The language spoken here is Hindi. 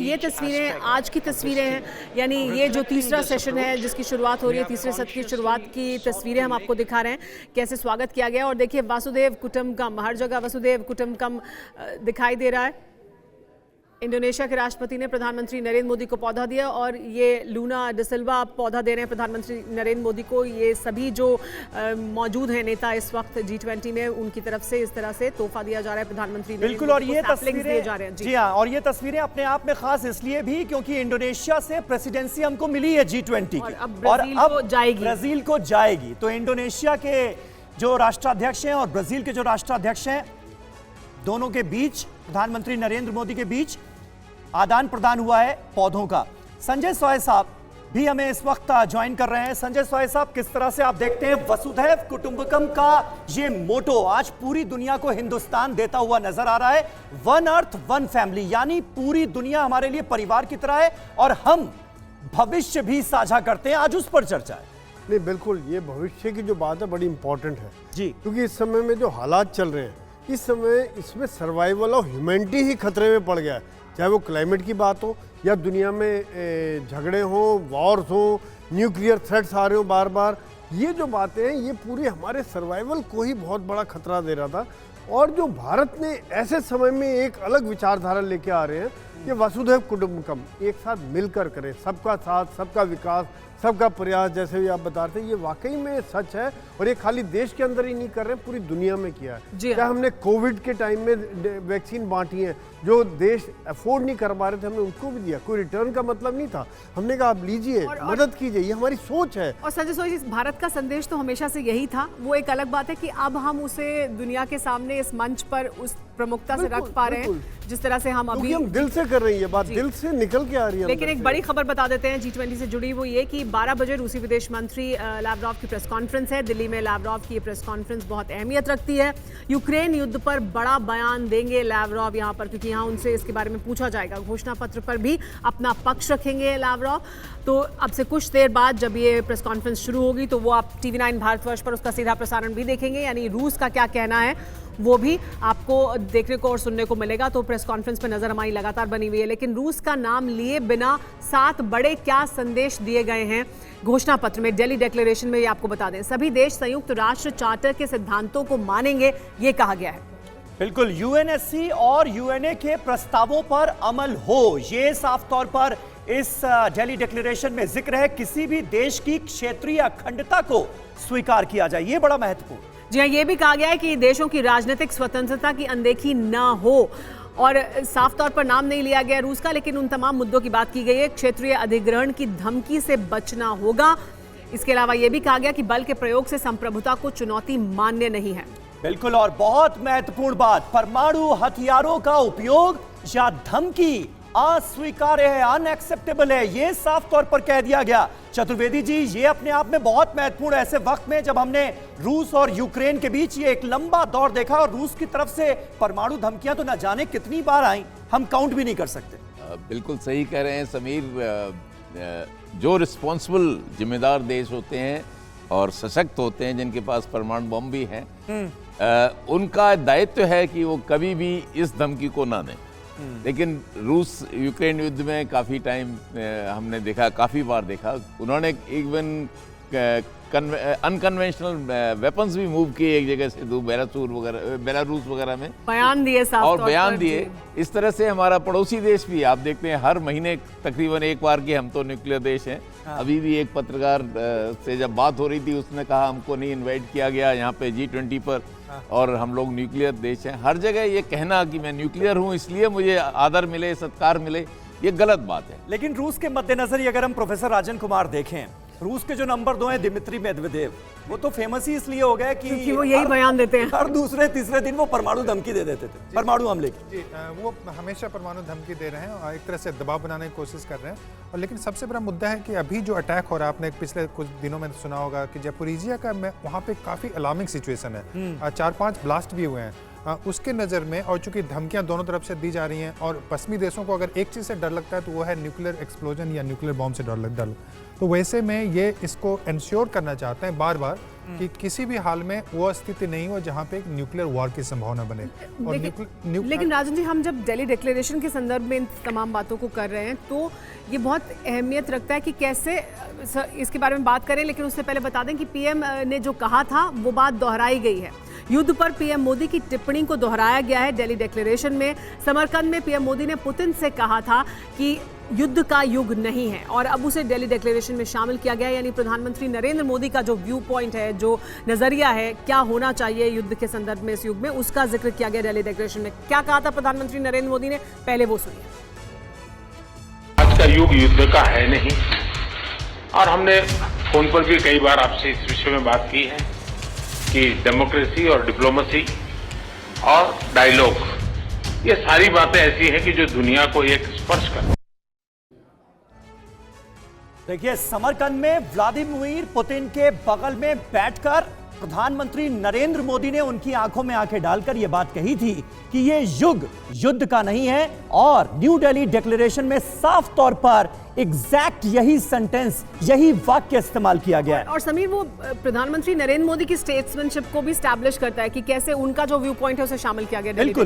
ये तस्वीरें आज की तस्वीरें हैं, यानी ये जो तीसरा सेशन है जिसकी शुरुआत हो रही है, तीसरे सत्र की शुरुआत की तस्वीरें हम आपको दिखा रहे हैं, कैसे स्वागत किया गया। और देखिए वसुधैव कुटुंबकम, हर जगह वसुधैव कुटुंबकम दिखाई दे रहा है। इंडोनेशिया के राष्ट्रपति ने प्रधानमंत्री नरेंद्र मोदी को पौधा दिया और ये लूना डिसिल्वा पौधा दे रहे हैं प्रधानमंत्री नरेंद्र मोदी को। ये सभी जो मौजूद हैं नेता इस वक्त G20 में, उनकी तरफ से इस तरह से तोहफा दिया जा रहा है प्रधानमंत्री। बिल्कुल, और ये तस्वीरें जा रहे हैं जी हाँ, और ये तस्वीरें अपने आप में खास इसलिए भी क्योंकि इंडोनेशिया से प्रेसिडेंसी हमको मिली है G20 की, और अब ब्राजील को जाएगी। तो इंडोनेशिया के जो राष्ट्राध्यक्ष हैं और ब्राजील के जो राष्ट्राध्यक्ष हैं, दोनों के बीच, प्रधानमंत्री नरेंद्र मोदी के बीच आदान प्रदान हुआ है पौधों का। संजय सोय साहब भी हमें इस वक्त ज्वाइन कर रहे हैं। संजय सोय साहब, किस तरह से आप देखते हैं वसुधैव कुटुंबकम का ये मोटो आज पूरी दुनिया को हिंदुस्तान देता हुआ नजर आ रहा है? वन अर्थ वन फैमिली, यानी पूरी दुनिया हमारे लिए परिवार की तरह है और हम भविष्य भी साझा करते हैं। आज उस पर चर्चा है। नहीं, बिल्कुल, ये भविष्य की जो बात है बड़ी इंपॉर्टेंट है जी, क्योंकि इस समय में जो हालात चल रहे हैं, इस समय इसमें सर्वाइवल ऑफ ह्यूमैनिटी ही खतरे में पड़ गया है। चाहे वो क्लाइमेट की बात हो या दुनिया में झगड़े हों, वॉर्स हों, न्यूक्लियर थ्रेट्स आ रहे हो बार बार, ये जो बातें हैं ये पूरी हमारे सर्वाइवल को ही बहुत बड़ा खतरा दे रहा था। और जो भारत ने ऐसे समय में एक अलग विचारधारा लेके आ रहे हैं कि वसुधैव कुटुंबकम, एक साथ मिलकर करें, सबका साथ, सबका विकास, सबका प्रयास, जैसे भी आप बता रहे थे, ये वाकई में सच है। और ये खाली देश के अंदर ही नहीं कर रहे हैं, पूरी दुनिया में किया है। क्या हमने कोविड के टाइम में वैक्सीन बांटी है, जो देश अफोर्ड नहीं कर पा रहे थे हमने उनको भी दिया। कोई रिटर्न का मतलब नहीं था, हमने कहा आप लीजिए, मदद कीजिए, ये हमारी सोच है। और संजय सोई, भारत का संदेश तो हमेशा से यही था। वो एक अलग बात है कि अब हम उसे दुनिया के सामने इस मंच पर उस प्रमुखता से रख पा रहे हैं जिस तरह से हम अभी हम दिल से कर रहे हैं, ये बात दिल से निकल के आ रही है। लेकिन एक बड़ी खबर बता देते हैं G20 से जुड़ी, वो ये कि 12 बजे रूसी विदेश मंत्री लावरोव की प्रेस कॉन्फ्रेंस है दिल्ली में। लावरोव की ये प्रेस कॉन्फ्रेंस बहुत अहमियत रखती है। यूक्रेन युद्ध पर बड़ा बयान देंगे लावरोव यहाँ पर, क्योंकि यहाँ उनसे इसके बारे में पूछा जाएगा। घोषणा पत्र पर भी अपना पक्ष रखेंगे लावरोव। तो अब से कुछ देर बाद जब ये प्रेस कॉन्फ्रेंस शुरू होगी तो वो आप TV9 भारतवर्ष पर उसका सीधा प्रसारण भी देखेंगे, यानी रूस का क्या कहना है वो भी आपको देखने को और सुनने को मिलेगा। तो प्रेस कॉन्फ्रेंस पर नजर हमारी लगातार बनी हुई है। लेकिन रूस का नाम लिए बिना 7 बड़े क्या संदेश दिए गए हैं घोषणा पत्र में, दिल्ली डिक्लेरेशन में। ये आपको बता दें, सभी देश संयुक्त राष्ट्र चार्टर के सिद्धांतों को मानेंगे, ये कहा गया है। बिल्कुल, UNSC और UNA के प्रस्तावों पर अमल हो, ये साफ तौर पर इस दिल्ली डिक्लेरेशन में जिक्र है। किसी भी देश की क्षेत्रीय अखंडता को स्वीकार किया जाए, ये बड़ा महत्वपूर्ण। जी हाँ, ये भी कहा गया है कि देशों की राजनीतिक स्वतंत्रता की अनदेखी ना हो। और साफ तौर पर नाम नहीं लिया गया रूस का, लेकिन उन तमाम मुद्दों की बात की गई है। क्षेत्रीय अधिग्रहण की धमकी से बचना होगा। इसके अलावा यह भी कहा गया कि बल के प्रयोग से संप्रभुता को चुनौती मान्य नहीं है। बिल्कुल, और बहुत महत्वपूर्ण बात, परमाणु हथियारों का उपयोग या धमकी अस्वीकार्य है, अनएक्सेप्टेबल है, ये साफ तौर पर कह दिया गया। चतुर्वेदी जी, ये अपने आप में बहुत महत्वपूर्ण है ऐसे वक्त में जब हमने रूस और यूक्रेन के बीच ये एक लंबा दौर देखा और रूस की तरफ से परमाणु धमकियां तो न जाने कितनी बार आई, हम काउंट भी नहीं कर सकते। बिल्कुल सही कह रहे हैं समीर। जो रिस्पॉन्सिबल जिम्मेदार देश होते हैं और सशक्त होते हैं, जिनके पास परमाणु बम भी हैं, उनका दायित्व है कि वो कभी भी इस धमकी को ना दें। लेकिन रूस यूक्रेन युद्ध में काफ़ी टाइम हमने देखा, काफ़ी बार देखा, उन्होंने इवन अनकन्वेंशनल वेपन्स भी मूव किए एक जगह से बेलारूस वगैरह में, बयान दिए साफ और तौर बयान पर दिए। इस तरह से हमारा पड़ोसी देश भी, आप देखते हैं हर महीने तकरीबन एक बार कि हम तो न्यूक्लियर देश हैं। अभी भी एक पत्रकार से जब बात हो रही थी, उसने कहा हमको नहीं इनवाइट किया गया यहाँ पे G20 पर, और हम लोग न्यूक्लियर देश हैं। हर जगह ये कहना कि मैं न्यूक्लियर हूँ इसलिए मुझे आदर मिले, सत्कार मिले, ये गलत बात है। लेकिन रूस के मद्देनजर अगर हम प्रोफेसर राजन कुमार देखें, रूस के जो नंबर 2 हैं दिमित्री मेदवेदेव, वो तो फेमस ही इसलिए हो गया कि वो यही बयान देते हैं। हर दूसरे तीसरे दिन वो परमाणु धमकी दे देते थे, परमाणु हमले की। जी, वो हमेशा परमाणु धमकी दे रहे हैं और एक तरह से दबाव बनाने की कोशिश कर रहे हैं। और लेकिन सबसे बड़ा मुद्दा है कि अभी जो अटैक हो रहा है, आपने पिछले कुछ दिनों में सुना होगा कि जयपुरिजिया का वहाँ पे काफ़ी अलार्मिंग सिचुएशन है। 4-5 ब्लास्ट भी हुए हैं। उसके नज़र में, और चूंकि धमकियां दोनों तरफ से दी जा रही हैं और पश्चिमी देशों को अगर एक चीज़ से डर लगता है तो वो है न्यूक्लियर एक्सप्लोजन या न्यूक्लियर बॉम्ब से डर। तो वैसे में ये इसको इंश्योर करना चाहते हैं बार बार कि किसी भी हाल में वो स्थिति नहीं हो जहां पे एक न्यूक्लियर वॉर की संभावना बने। और लेकिन राजन जी, हम जब दिल्ली डिक्लेरेशन के संदर्भ में इन तमाम बातों को कर रहे हैं तो ये बहुत अहमियत रखता है कि कैसे इसके बारे में बात करें, लेकिन उससे पहले बता दें कि पीएम ने जो कहा था वो बात दोहराई गई है। युद्ध पर पीएम मोदी की टिप्पणी को दोहराया गया है दिल्ली डिक्लेरेशन में। समरकंद में पीएम मोदी ने पुतिन से कहा था कि युद्ध का युग नहीं है और अब उसे दिल्ली डिक्लेरेशन में शामिल किया गया है। यानी प्रधानमंत्री नरेंद्र मोदी का जो व्यू पॉइंट है, जो नजरिया है, क्या होना चाहिए युद्ध के संदर्भ में इस युग में, उसका जिक्र किया गया दिल्ली डिक्लेरेशन में। क्या कहा था प्रधानमंत्री नरेंद्र मोदी ने, पहले वो सुनिए। आज का युग युद्ध का है नहीं, और हमने फोन पर भी कई बार आपसे इस विषय में बात की है कि डेमोक्रेसी और डिप्लोमेसी और डायलॉग, ये सारी बातें ऐसी हैं कि जो दुनिया को एक स्पर्श कर। देखिए, समरकंद में व्लादिमीर पुतिन के बगल में बैठकर प्रधानमंत्री नरेंद्र मोदी ने उनकी आंखों में आंखें डालकर यह बात कही थी कि यह युग युद्ध का नहीं है, और न्यू दिल्ली डिक्लेरेशन में साफ तौर पर एग्जैक्ट यही सेंटेंस, यही वाक्य इस्तेमाल किया गया है। और समीर, वो प्रधानमंत्री नरेंद्र मोदी की स्टेट्समैनशिप को भी स्टैब्लिश करता है कि कैसे उनका जो व्यू पॉइंट है उसे शामिल किया गया। बिल्कुल।